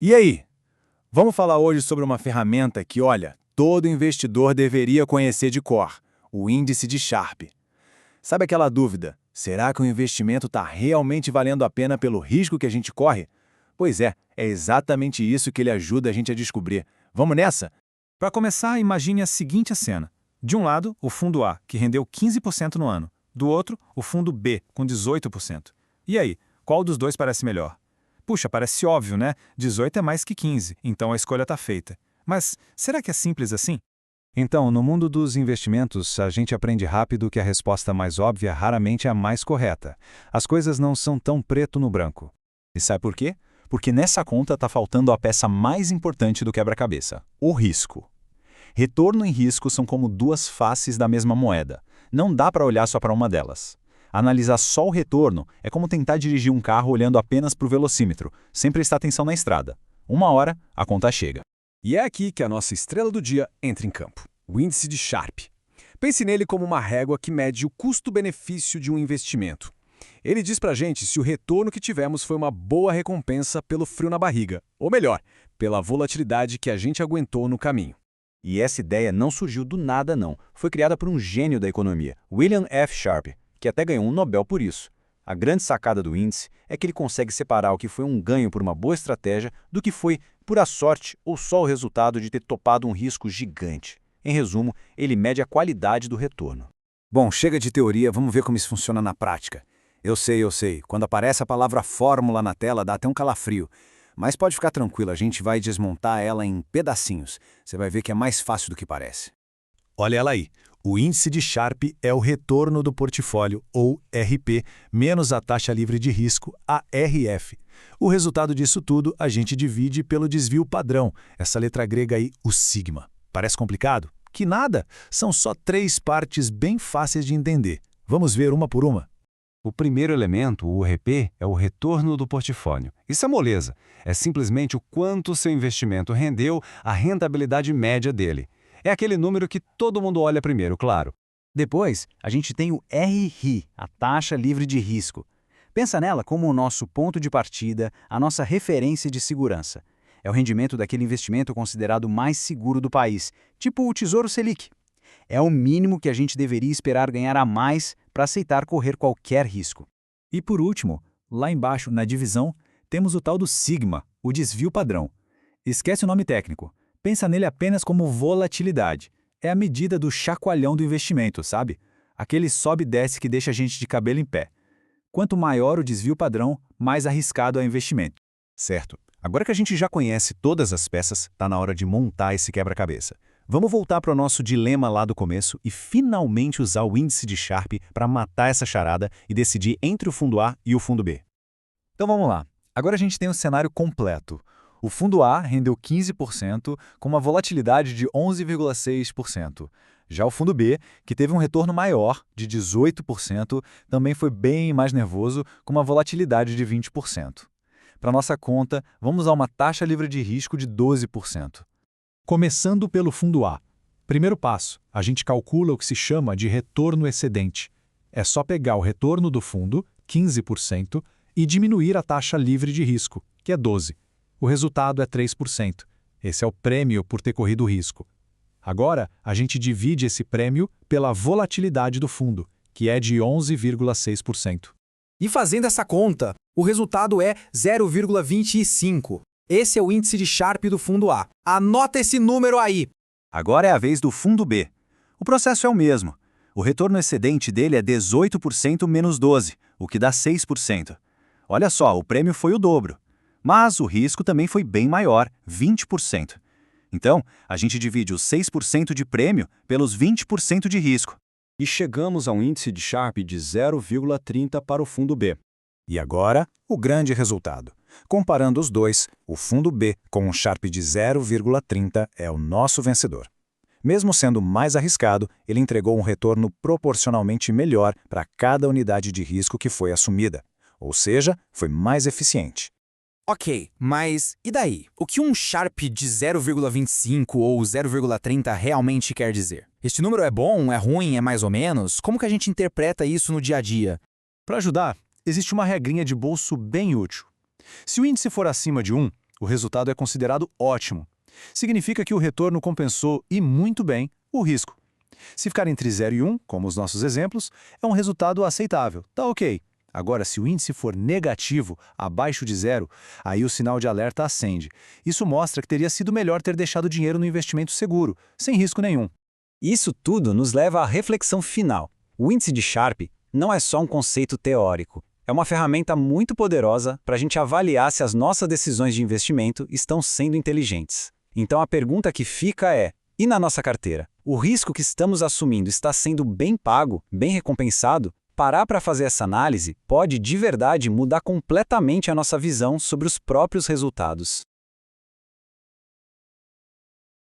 E aí? Vamos falar hoje sobre uma ferramenta que, olha, todo investidor deveria conhecer de cor: o índice de Sharpe. Sabe aquela dúvida? Será que o investimento está realmente valendo a pena pelo risco que a gente corre? Pois é exatamente isso que ele ajuda a gente a descobrir. Vamos nessa? Para começar, imagine a seguinte cena. De um lado, o fundo A, que rendeu 15% no ano. Do outro, o fundo B, com 18%. E aí, qual dos dois parece melhor? Puxa, parece óbvio, né? 18 é mais que 15, então a escolha está feita. Mas será que é simples assim? Então, no mundo dos investimentos, a gente aprende rápido que a resposta mais óbvia raramente é a mais correta. As coisas não são tão preto no branco. E sabe por quê? Porque nessa conta está faltando a peça mais importante do quebra-cabeça: o risco. Retorno e risco são como duas faces da mesma moeda. Não dá para olhar só para uma delas. Analisar só o retorno é como tentar dirigir um carro olhando apenas para o velocímetro, sem prestar atenção na estrada. Uma hora, a conta chega. E é aqui que a nossa estrela do dia entra em campo: o índice de Sharpe. Pense nele como uma régua que mede o custo-benefício de um investimento. Ele diz pra gente se o retorno que tivemos foi uma boa recompensa pelo frio na barriga, ou melhor, pela volatilidade que a gente aguentou no caminho. E essa ideia não surgiu do nada, não. Foi criada por um gênio da economia, William F. Sharpe, que até ganhou um Nobel por isso. A grande sacada do índice é que ele consegue separar o que foi um ganho por uma boa estratégia do que foi pura sorte ou só o resultado de ter topado um risco gigante. Em resumo, ele mede a qualidade do retorno. Bom, chega de teoria, vamos ver como isso funciona na prática. Eu sei. Quando aparece a palavra fórmula na tela, dá até um calafrio. Mas pode ficar tranquilo, a gente vai desmontar ela em pedacinhos. Você vai ver que é mais fácil do que parece. Olha ela aí. O índice de Sharpe é o retorno do portfólio, ou RP, menos a taxa livre de risco, ARF. O resultado disso tudo a gente divide pelo desvio padrão, essa letra grega aí, o sigma. Parece complicado? Que nada! São só 3 partes bem fáceis de entender. Vamos ver uma por uma? O primeiro elemento, o RP, é o retorno do portfólio. Isso é moleza. É simplesmente o quanto seu investimento rendeu, a rentabilidade média dele. É aquele número que todo mundo olha primeiro, claro. Depois, a gente tem o RRI, a taxa livre de risco. Pensa nela como o nosso ponto de partida, a nossa referência de segurança. É o rendimento daquele investimento considerado mais seguro do país, tipo o Tesouro Selic. É o mínimo que a gente deveria esperar ganhar a mais para aceitar correr qualquer risco. E por último, lá embaixo na divisão, temos o tal do sigma, o desvio padrão. Esquece o nome técnico. Pensa nele apenas como volatilidade. É a medida do chacoalhão do investimento, sabe? Aquele sobe e desce que deixa a gente de cabelo em pé. Quanto maior o desvio padrão, mais arriscado é o investimento. Certo. Agora que a gente já conhece todas as peças, está na hora de montar esse quebra-cabeça. Vamos voltar para o nosso dilema lá do começo e finalmente usar o índice de Sharpe para matar essa charada e decidir entre o fundo A e o fundo B. Então vamos lá. Agora a gente tem o cenário completo. O fundo A rendeu 15%, com uma volatilidade de 11,6%. Já o fundo B, que teve um retorno maior, de 18%, também foi bem mais nervoso, com uma volatilidade de 20%. Para nossa conta, vamos usar uma taxa livre de risco de 12%. Começando pelo fundo A. Primeiro passo, a gente calcula o que se chama de retorno excedente. É só pegar o retorno do fundo, 15%, e diminuir a taxa livre de risco, que é 12%. O resultado é 3%. Esse é o prêmio por ter corrido o risco. Agora, a gente divide esse prêmio pela volatilidade do fundo, que é de 11,6%. E fazendo essa conta, o resultado é 0,25. Esse é o índice de Sharpe do fundo A. Anota esse número aí! Agora é a vez do fundo B. O processo é o mesmo. O retorno excedente dele é 18% menos 12%, o que dá 6%. Olha só, o prêmio foi o dobro. Mas o risco também foi bem maior, 20%. Então, a gente divide os 6% de prêmio pelos 20% de risco. E chegamos a um índice de Sharpe de 0,30 para o fundo B. E agora, o grande resultado. Comparando os dois, o fundo B com um Sharpe de 0,30 é o nosso vencedor. Mesmo sendo mais arriscado, ele entregou um retorno proporcionalmente melhor para cada unidade de risco que foi assumida. Ou seja, foi mais eficiente. Ok, mas e daí? O que um Sharpe de 0,25 ou 0,30 realmente quer dizer? Este número é bom, é ruim, é mais ou menos? Como que a gente interpreta isso no dia a dia? Para ajudar, existe uma regrinha de bolso bem útil. Se o índice for acima de 1, o resultado é considerado ótimo. Significa que o retorno compensou, e muito bem, o risco. Se ficar entre 0 e 1, como os nossos exemplos, é um resultado aceitável, tá ok. Agora, se o índice for negativo, abaixo de 0, aí o sinal de alerta acende. Isso mostra que teria sido melhor ter deixado dinheiro no investimento seguro, sem risco nenhum. Isso tudo nos leva à reflexão final. O índice de Sharpe não é só um conceito teórico. É uma ferramenta muito poderosa para a gente avaliar se as nossas decisões de investimento estão sendo inteligentes. Então a pergunta que fica é: e na nossa carteira? O risco que estamos assumindo está sendo bem pago, bem recompensado? Parar para fazer essa análise pode de verdade mudar completamente a nossa visão sobre os próprios resultados.